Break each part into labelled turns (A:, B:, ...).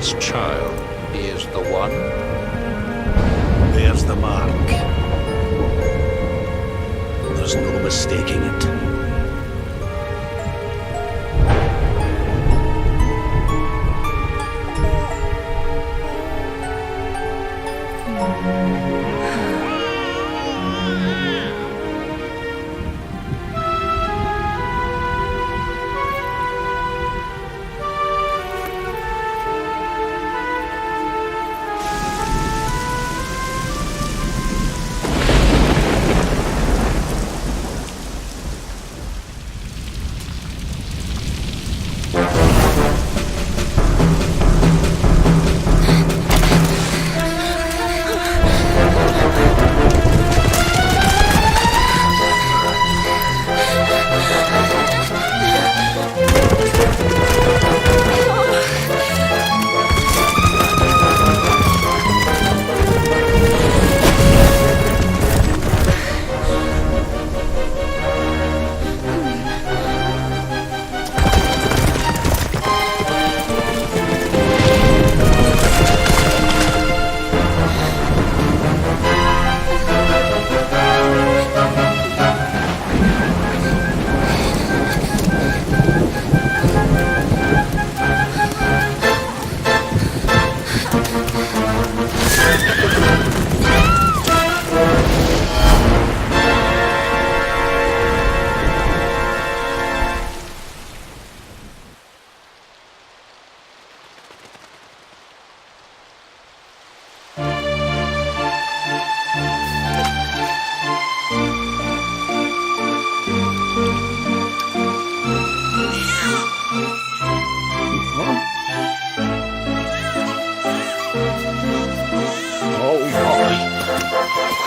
A: This child is the one.
B: There's the mark. There's no mistaking it.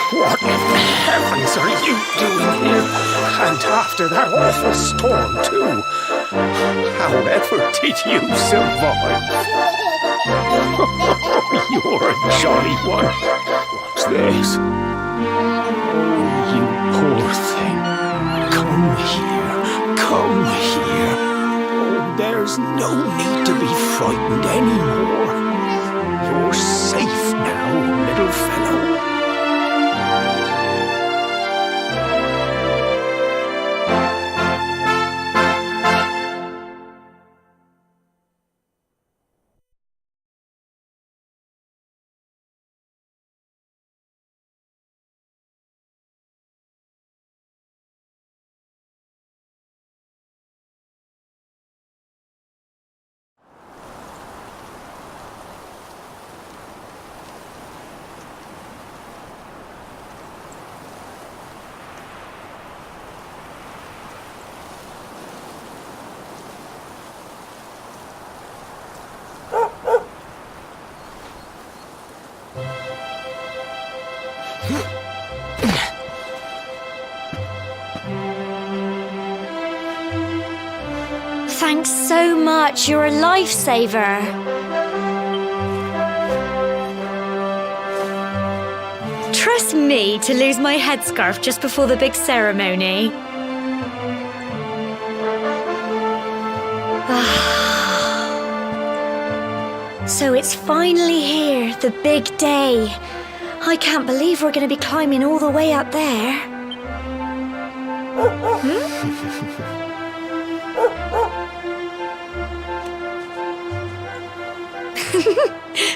C: What in heavens are you doing here? And after that awful storm, too. However did you survive? You're a jolly one. What's this? Oh, you poor thing. Come here. Come here. Oh, there's no need to be frightened anymore. You're safe now, little fellow.
D: Thanks so much. You're a lifesaver. Trust me to lose my headscarf just before the big ceremony. So it's finally here, the big day. I can't believe we're going to be climbing all the way up there.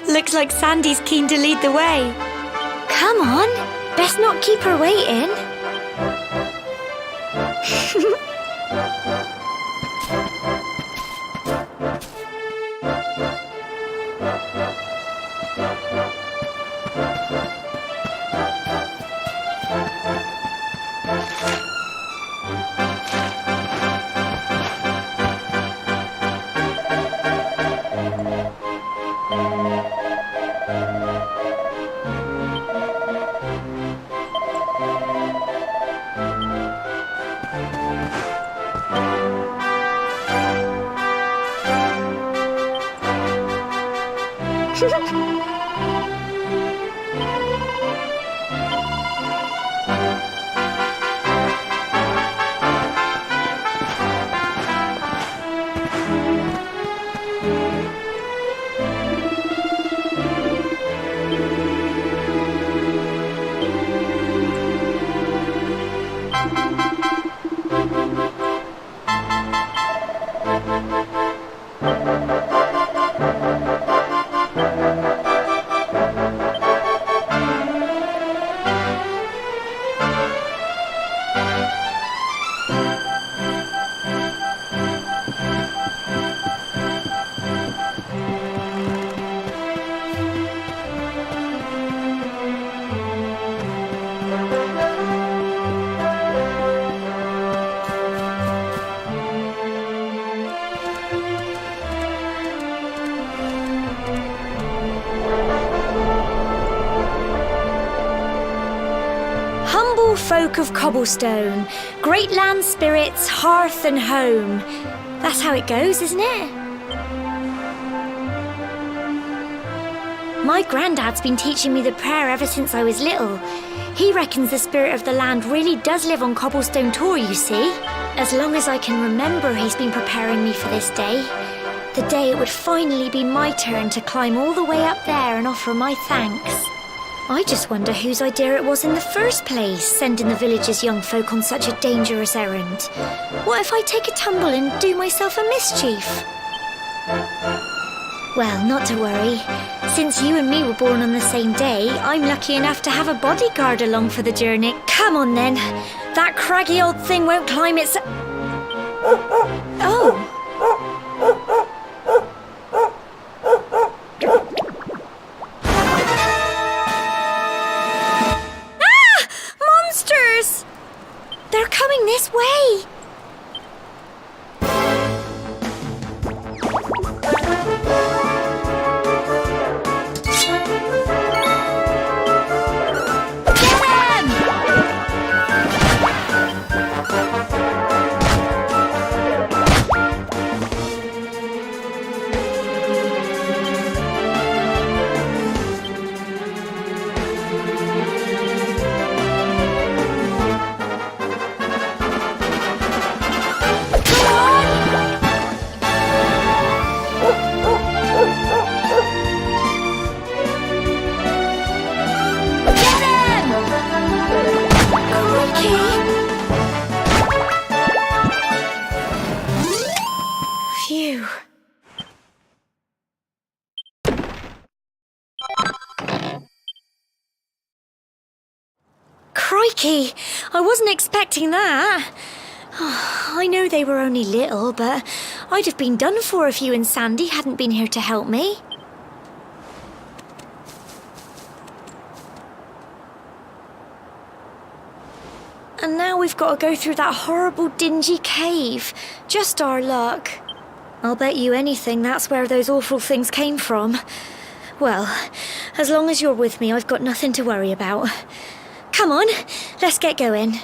D: Looks like Sandy's keen to lead the way. Come on, best not keep her waiting. Humble folk of Cobblestone, great land spirits, hearth and home. That's how it goes, isn't it? My granddad's been teaching me the prayer ever since I was little. He reckons the spirit of the land really does live on Cobblestone Tor, you see. As long as I can remember, he's been preparing me for this day. The day it would finally be my turn to climb all the way up there and offer my thanks. I just wonder whose idea it was in the first place, sending the village's young folk on such a dangerous errand. What if I take a tumble and do myself a mischief? Well, not to worry. Since you and me were born on the same day, I'm lucky enough to have a bodyguard along for the journey. Come on then. That craggy old thing won't climb its... Oh! They're coming this way! Phew. Crikey! I wasn't expecting that. I know they were only little, but I'd have been done for if you and Sandy hadn't been here to help me. And now we've got to go through that horrible dingy cave. Just our luck. I'll bet you anything that's where those awful things came from. Well, as long as you're with me, I've got nothing to worry about. Come on, let's get going.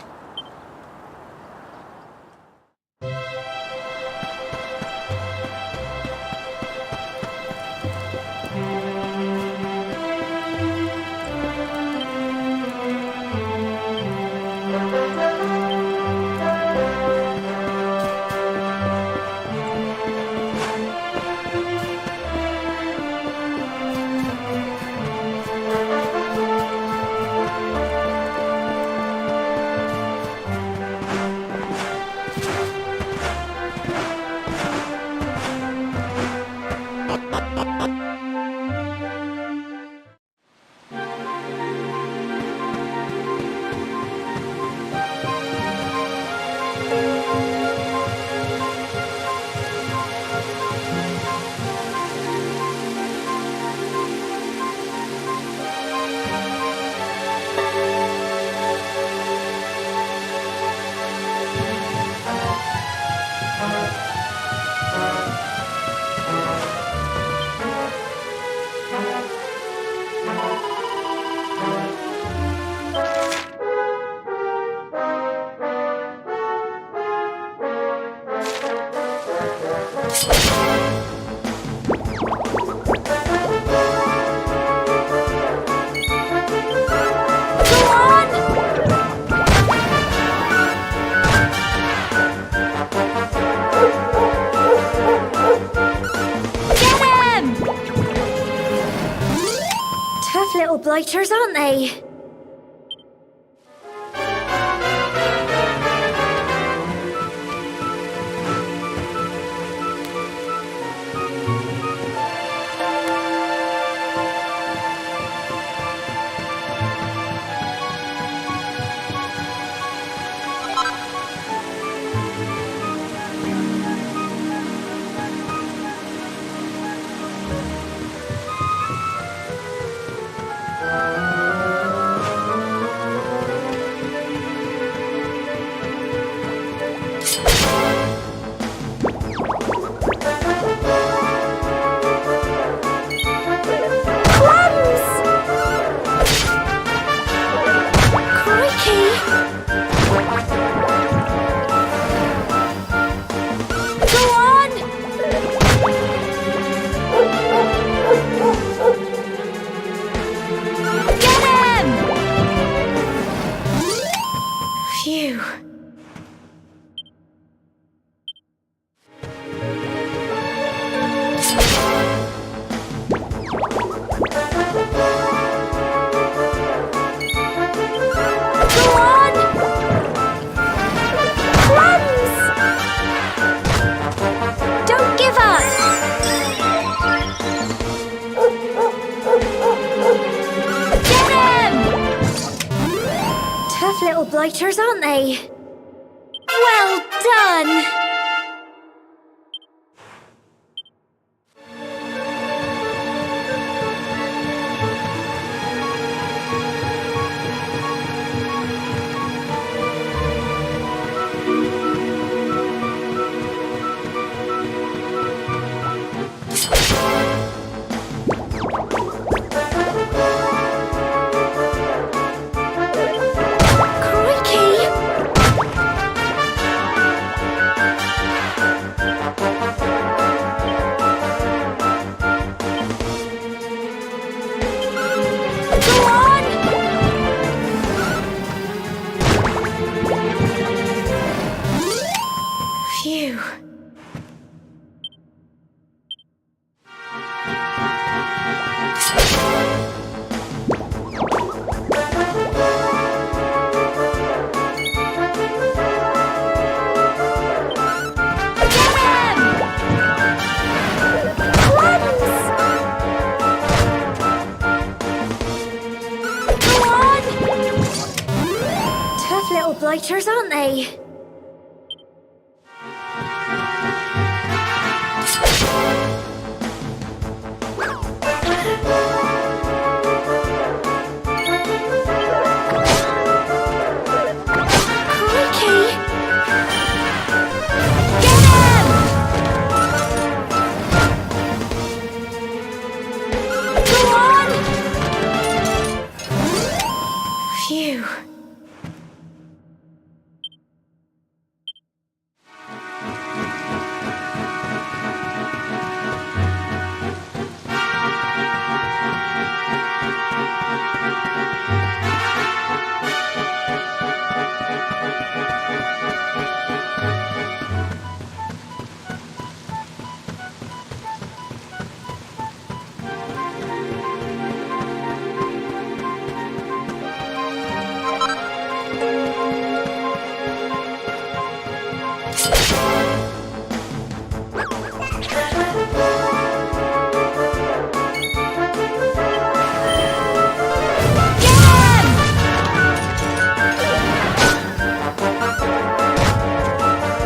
D: Little blighters, aren't they? blighters, aren't they? Well done! Phew. Tough little blighters, aren't they? Phew.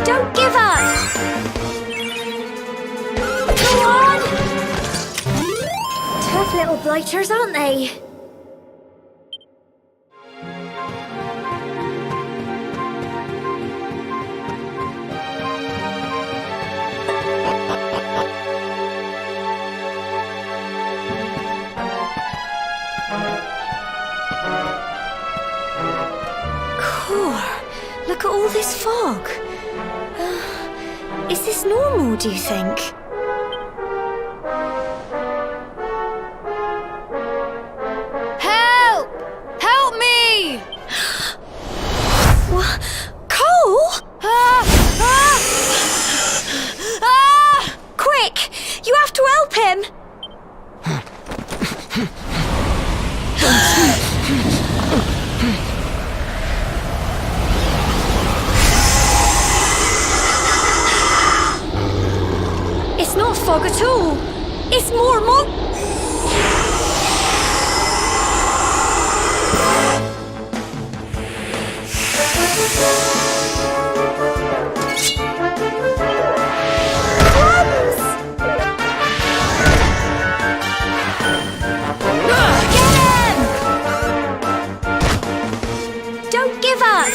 D: Don't give up! Go on! Tough little blighters, aren't they? Look at all this fog. Is this normal, do you think?
E: Help! Help me!
D: What? Cole? Quick! You have to help him! It's not fog at all. It's more. Don't give up!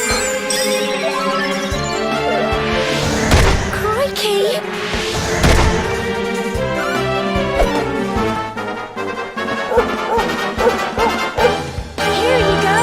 D: Crikey! Here you go!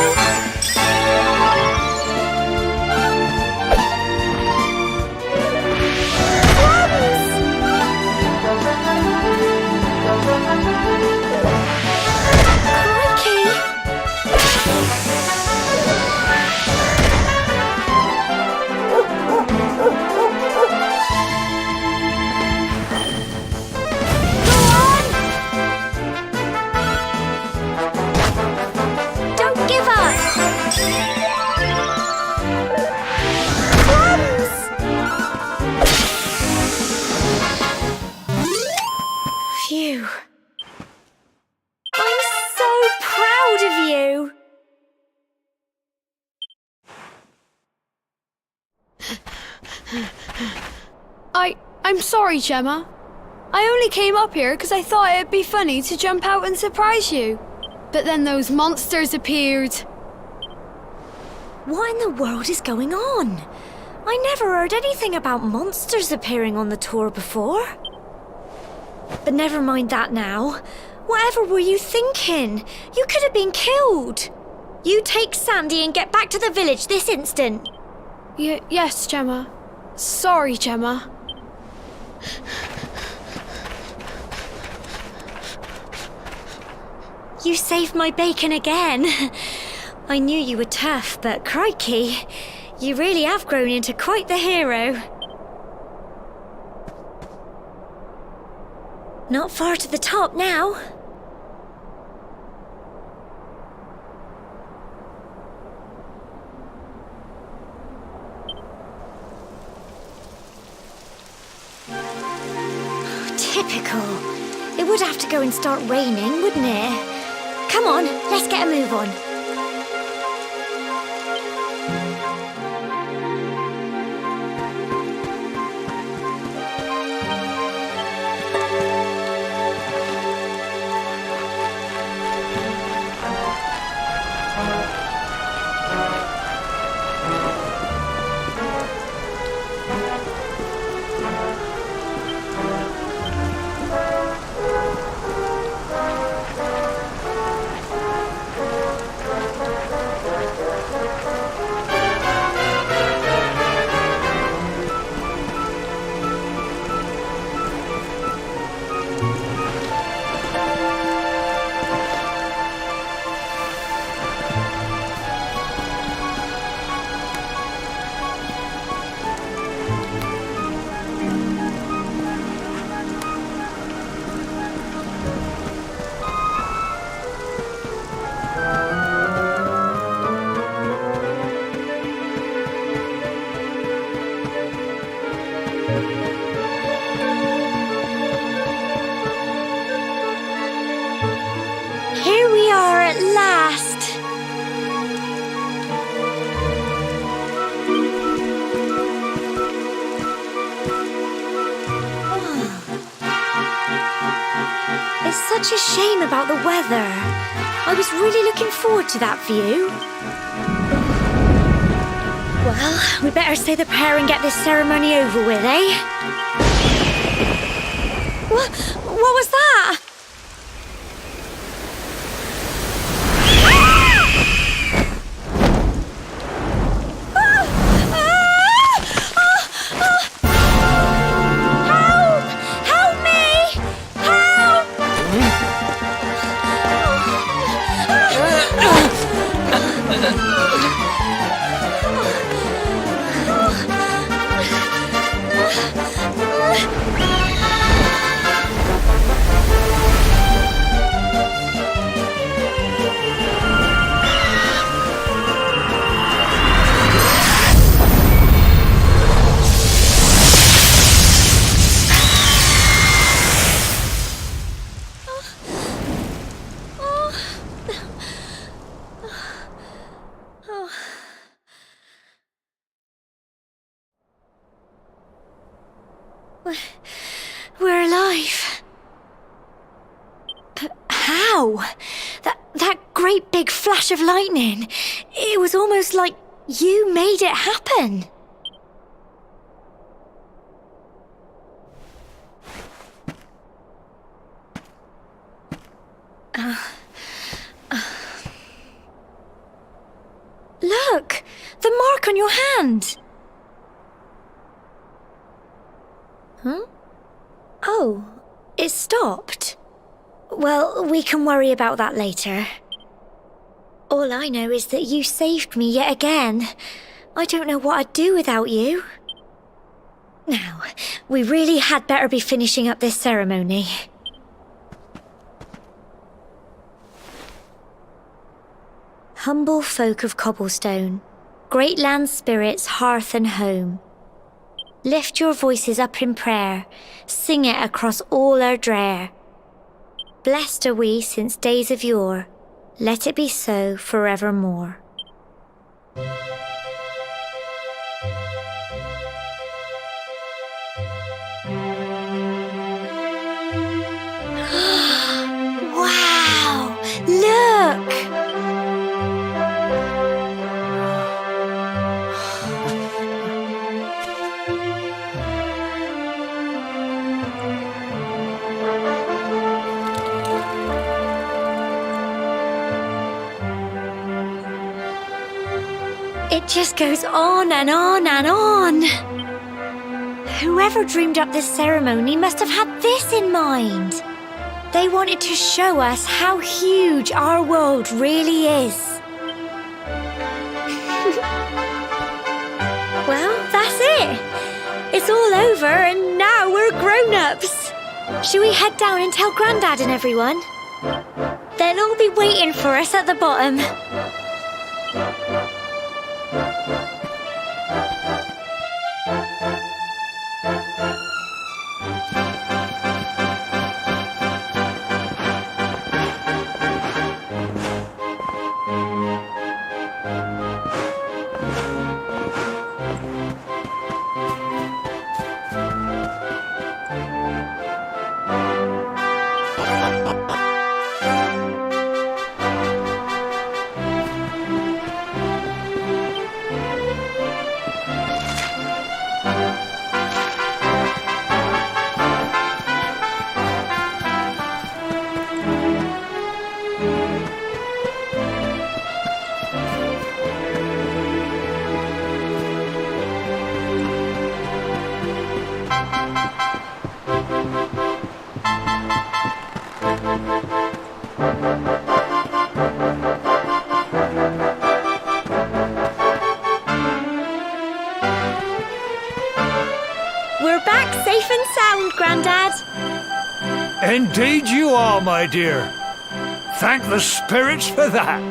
E: I'm sorry, Gemma. I only came up here because I thought it'd be funny to jump out and surprise you. But then those monsters appeared.
D: What in the world is going on? I never heard anything about monsters appearing on the tour before. But never mind that now. Whatever were you thinking? You could have been killed. You take Sandy and get back to the village this instant.
E: Yes, Gemma. Sorry, Gemma.
D: You saved my bacon again. I knew you were tough, but crikey, you really have grown into quite the hero. Not far to the top now. Typical. It would have to go and start raining, wouldn't it? Come on, let's get a move on. Here we are at last. It's such a shame about the weather. I was really looking forward to that view. Well, we better say the prayer and get this ceremony over with, eh? What was that? We're alive. But how? That great big flash of lightning. It was almost like you made it happen. Look! The mark on your hand! Huh? Oh, it stopped. Well, we can worry about that later. All I know is that you saved me yet again. I don't know what I'd do without you. Now, we really had better be finishing up this ceremony. Humble folk of Cobblestone, great land spirits, hearth and home. Lift your voices up in prayer, sing it across all our drear. Blessed are we since days of yore, let it be so forevermore. It just goes on and on and on. Whoever dreamed up this ceremony must have had this in mind. They wanted to show us how huge our world really is. Well, that's it. It's all over and now we're grown-ups. Shall we head down and tell Grandad and everyone? They'll all be waiting for us at the bottom. We're back safe and sound, Grandad.
C: Indeed you are, my dear. Thank the spirits for that.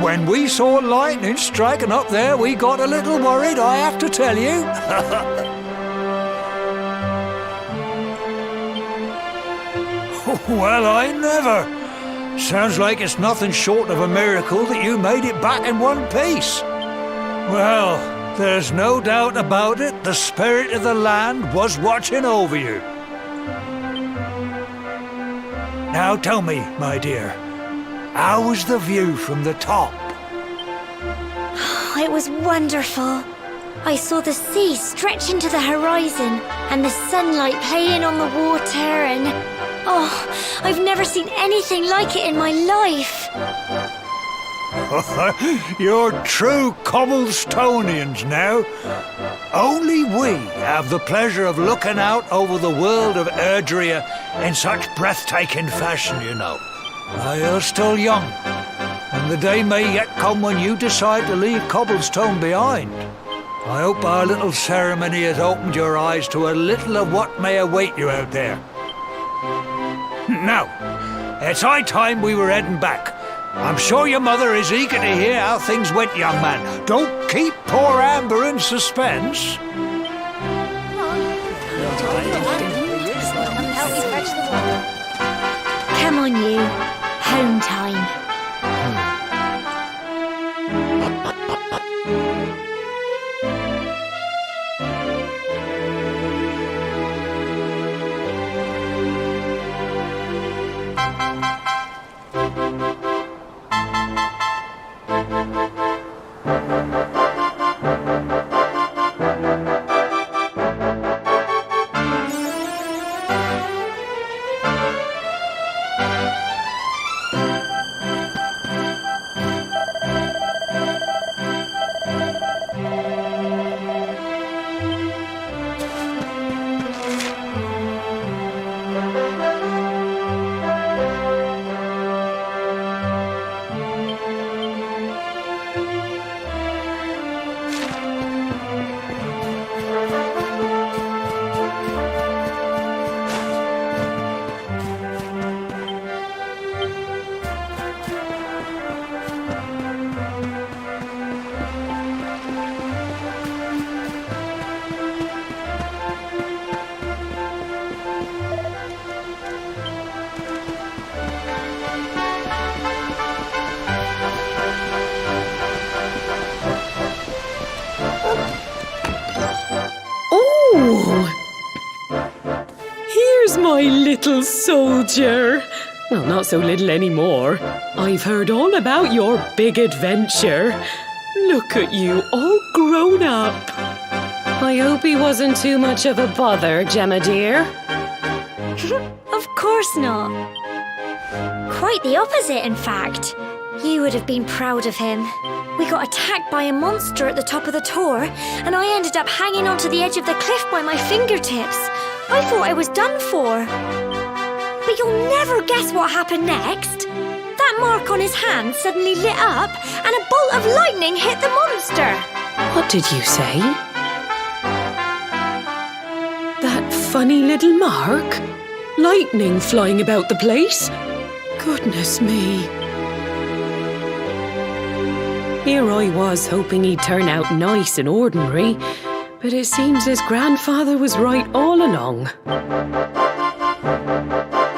C: When we saw lightning striking up there, we got a little worried, I have to tell you. Well, I never. Sounds like it's nothing short of a miracle that you made it back in one piece. Well, there's no doubt about it, the spirit of the land was watching over you. Now tell me, my dear, how was the view from the top?
D: It was wonderful. I saw the sea stretch into the horizon and the sunlight playing on the water and... oh, I've never seen anything like it in my life.
C: You're true Cobblestonians now. Only we have the pleasure of looking out over the world of Erdrea in such breathtaking fashion, you know. You're still young, and the day may yet come when you decide to leave Cobblestone behind. I hope our little ceremony has opened your eyes to a little of what may await you out there. Now, it's high time we were heading back. I'm sure your mother is eager to hear how things went, young man. Don't keep poor Amber in suspense.
D: Come on, you. Home time.
F: Here's my little soldier. Well, not so little anymore. I've heard all about your big adventure. Look at you, all grown up. I hope he wasn't too much of a bother, Gemma dear.
D: Of course not. Quite the opposite, in fact. You would have been proud of him. We got attacked by a monster at the top of the tor, and I ended up hanging onto the edge of the cliff by my fingertips. I thought I was done for. But you'll never guess what happened next. That mark on his hand suddenly lit up, and a bolt of lightning hit the monster.
F: What did you say? That funny little mark? Lightning flying about the place? Goodness me. Here I was hoping he'd turn out nice and ordinary, but it seems his grandfather was right all along.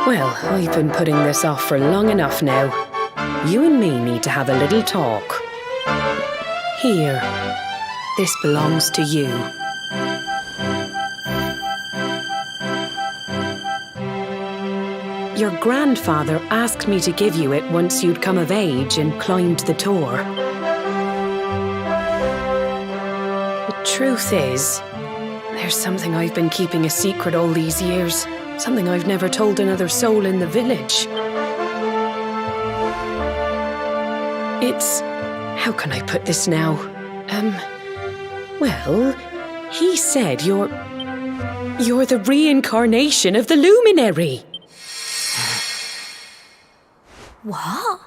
F: Well, I've been putting this off for long enough now. You and me need to have a little talk. Here, this belongs to you. Your grandfather asked me to give you it once you'd come of age and climbed the tor. The truth is, there's something I've been keeping a secret all these years. Something I've never told another soul in the village. It's... how can I put this now? Well, he said you're the reincarnation of the luminary.
D: What?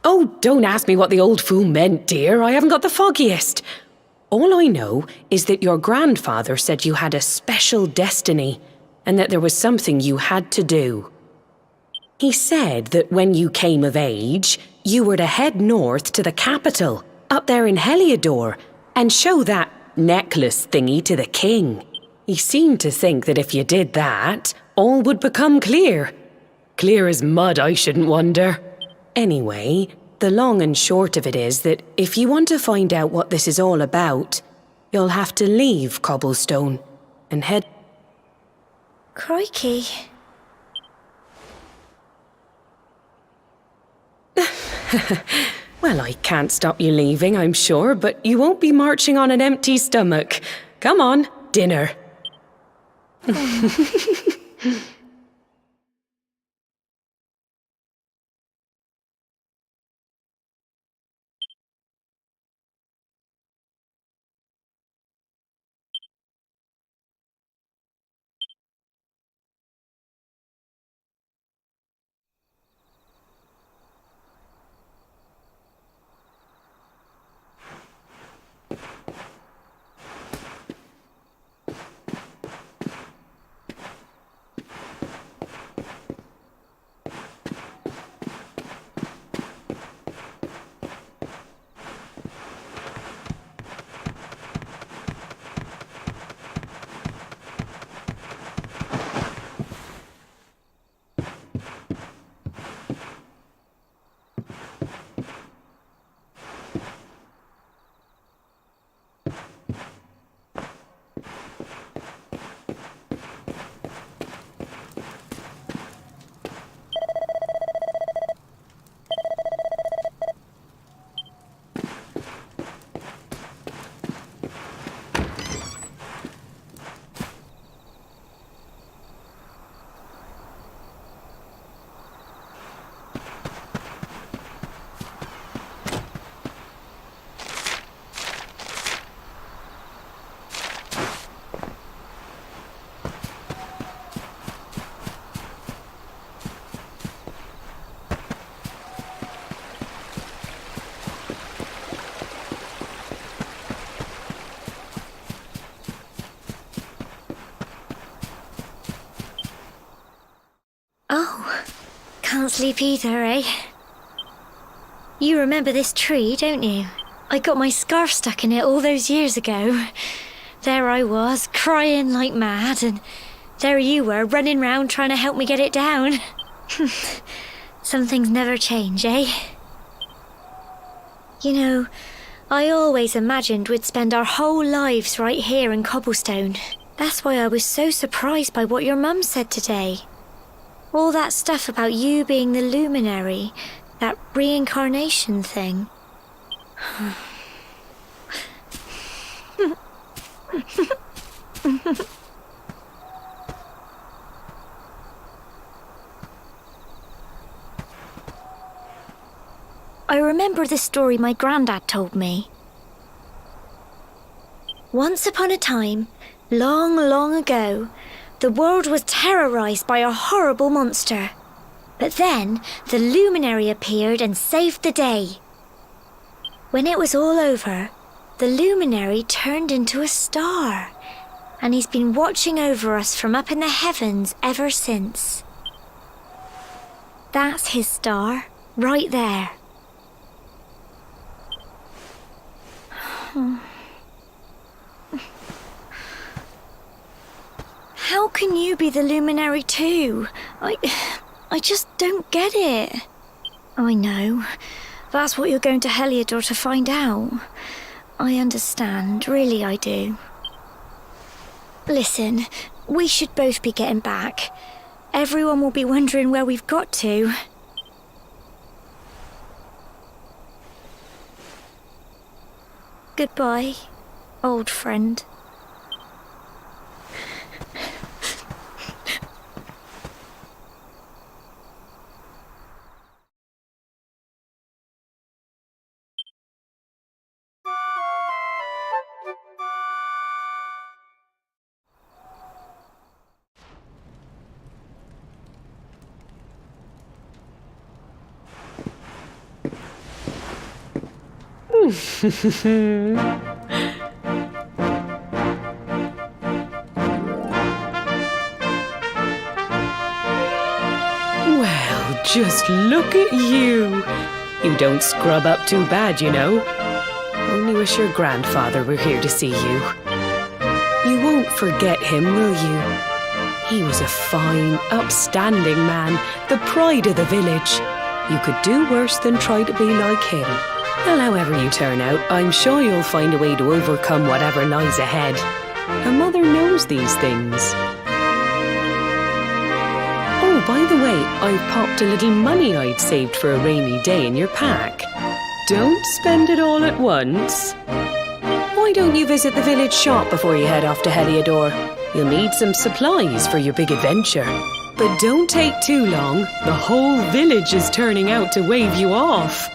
F: Oh, don't ask me what the old fool meant, dear. I haven't got the foggiest. All I know is that your grandfather said you had a special destiny and that there was something you had to do. He said that when you came of age, you were to head north to the capital, up there in Heliodor, and show that necklace thingy to the king. He seemed to think that if you did that, all would become clear. Clear as mud, I shouldn't wonder. Anyway, the long and short of it is that if you want to find out what this is all about, you'll have to leave Cobblestone and head...
D: Crikey.
F: Well, I can't stop you leaving, I'm sure, but you won't be marching on an empty stomach. Come on, dinner.
D: Oh, can't sleep either, eh? You remember this tree, don't you? I got my scarf stuck in it all those years ago. There I was, crying like mad, and there you were, running round trying to help me get it down. Some things never change, eh? You know, I always imagined we'd spend our whole lives right here in Cobblestone. That's why I was so surprised by what your mum said today. All that stuff about you being the luminary, that reincarnation thing. I remember the story my granddad told me. Once upon a time, long, long ago, the world was terrorized by a horrible monster. But then the luminary appeared and saved the day. When it was all over, the luminary turned into a star, and he's been watching over us from up in the heavens ever since. That's his star, right there. How can you be the luminary too? I just don't get it. I know. That's what you're going to Heliodor to find out. I understand, really I do. Listen, we should both be getting back. Everyone will be wondering where we've got to. Goodbye, old friend.
F: Well, just look at you. You don't scrub up too bad, you know. Only wish your grandfather were here to see you. You won't forget him, will you? He was a fine, upstanding man, the pride of the village. You could do worse than try to be like him. Well, however you turn out, I'm sure you'll find a way to overcome whatever lies ahead. A mother knows these things. Oh, by the way, I've popped a little money I'd saved for a rainy day in your pack. Don't spend it all at once. Why don't you visit the village shop before you head off to Heliodor? You'll need some supplies for your big adventure. But don't take too long. The whole village is turning out to wave you off.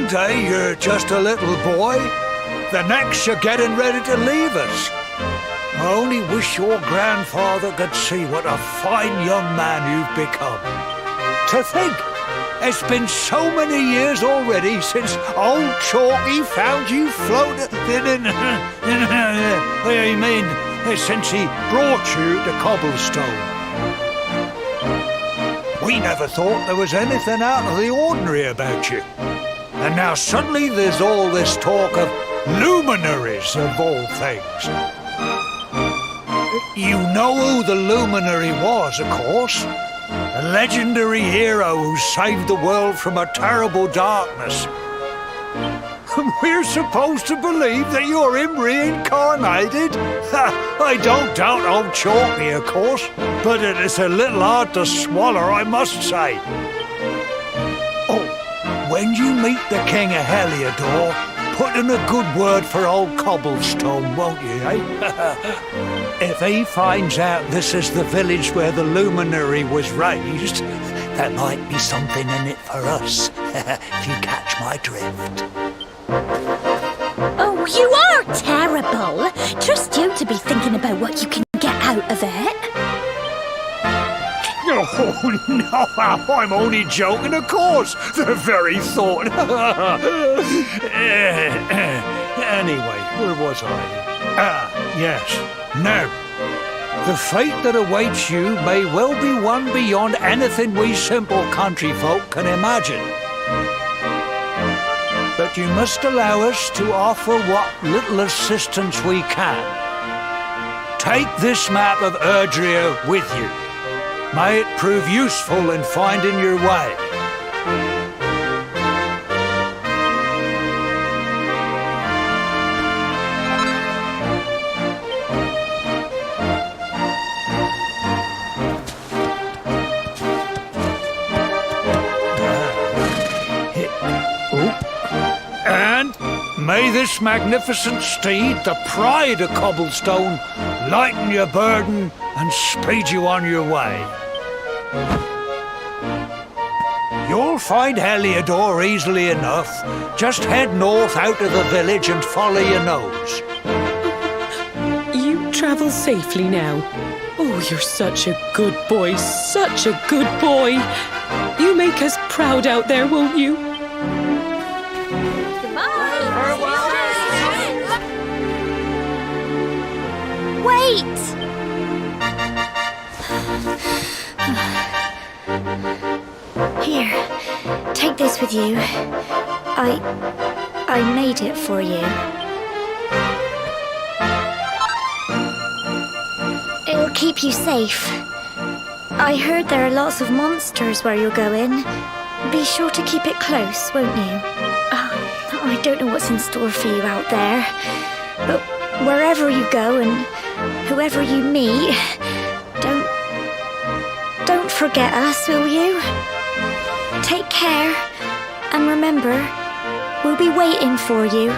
G: one day you're just a little boy, the next you're getting ready to leave us. I only wish your grandfather could see what a fine young man you've become. To think, it's been so many years already since old Chalky found you floating since he brought you to Cobblestone. We never thought there was anything out of the ordinary about you. And now suddenly there's all this talk of luminaries of all things. You know who the luminary was, of course. A legendary hero who saved the world from a terrible darkness. We're supposed to believe that you're him reincarnated? I don't doubt old Chalky, of course, but it is a little hard to swallow, I must say. Oh, when you meet the King of Heliodor, put in a good word for old Cobblestone, won't you, eh? If he finds out this is the village where the luminary was raised, there might be something in it for us, if you catch my drift.
H: Oh, you are terrible. Trust you to be thinking about what you can get out of it.
G: Oh, no, I'm only joking, of course. The very thought. Anyway, where was I? Yes. Now, the fate that awaits you may well be one beyond anything we simple country folk can imagine. But you must allow us to offer what little assistance we can. Take this map of Erdrea with you. May it prove useful in finding your way. And may this magnificent steed, the pride of Cobblestone, lighten your burden and speed you on your way. You'll find Heliodor easily enough. Just head north out of the village and follow your nose.
F: You travel safely now. Oh, you're such a good boy, such a good boy. You make us proud out there, won't you?
D: Wait! Here, take this with you. I made it for you. It'll keep you safe. I heard there are lots of monsters where you're going. Be sure to keep it close, won't you? I don't know what's in store for you out there, but wherever you go and whoever you meet, don't forget us, will you? Take care, and remember, we'll be waiting for you.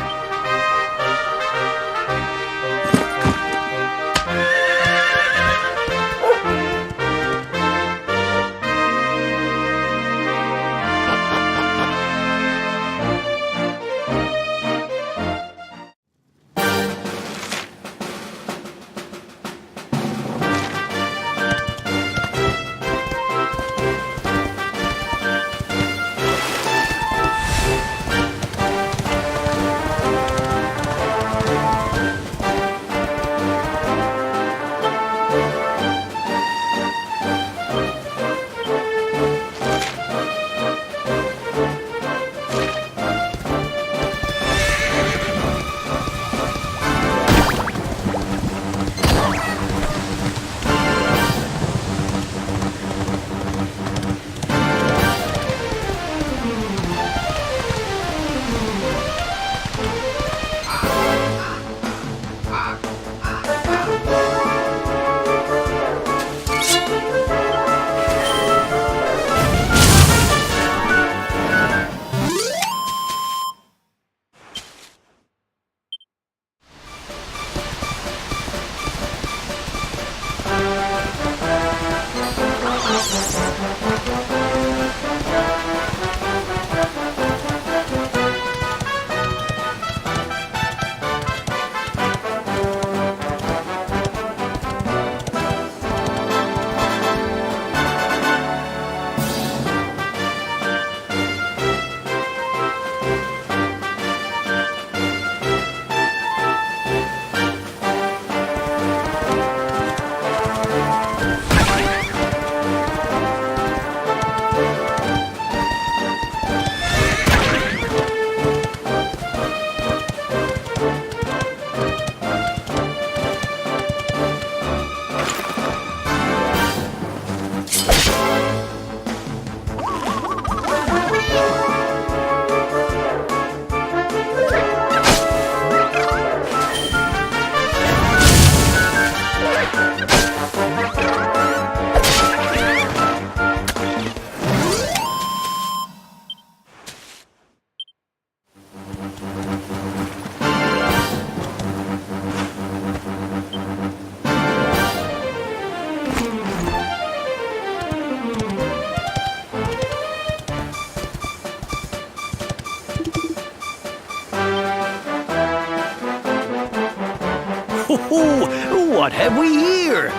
B: what have we here?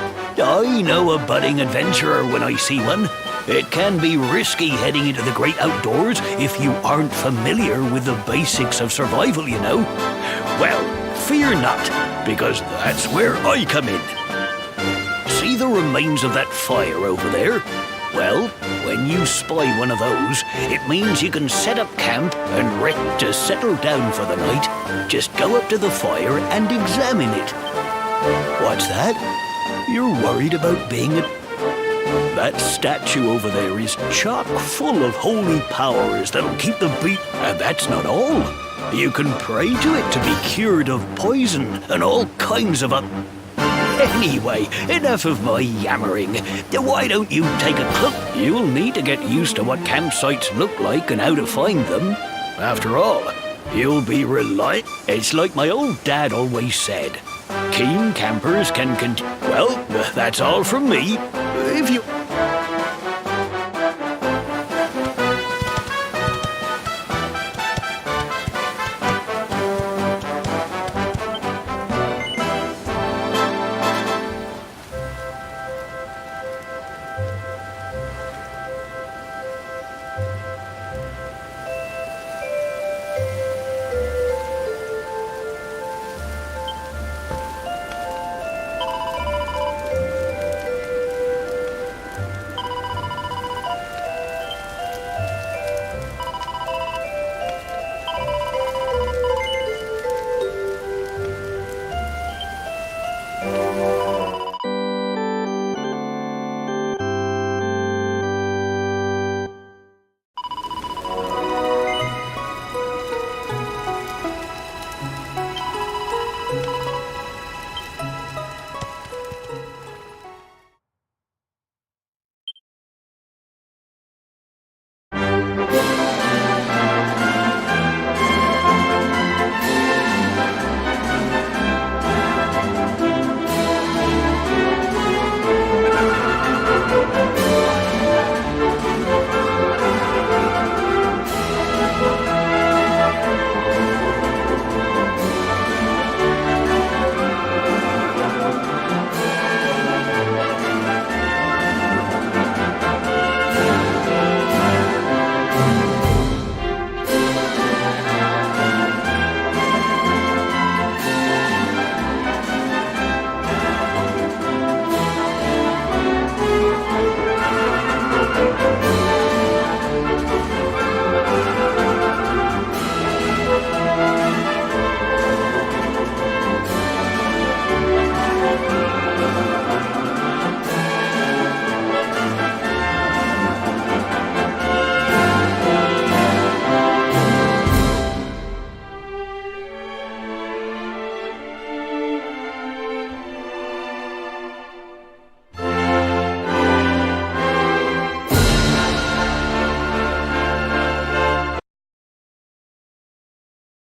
B: I know a budding adventurer when I see one. It can be risky heading into the great outdoors if you aren't familiar with the basics of survival, you know. Well, fear not, because that's where I come in. See the remains of that fire over there? Well, when you spy one of those, it means you can set up camp and ready to settle down for the night. Just go up to the fire and examine it. What's that? You're worried about being a... That statue over there is chock full of holy powers that'll keep the beat... And that's not all. You can pray to it to be cured of poison and all kinds of... Anyway, enough of my yammering. Why don't you take a look? You'll need to get used to what campsites look like and how to find them. After all, you'll be reliant. It's like my old dad always said. Keen campers can Well, that's all from me. If you...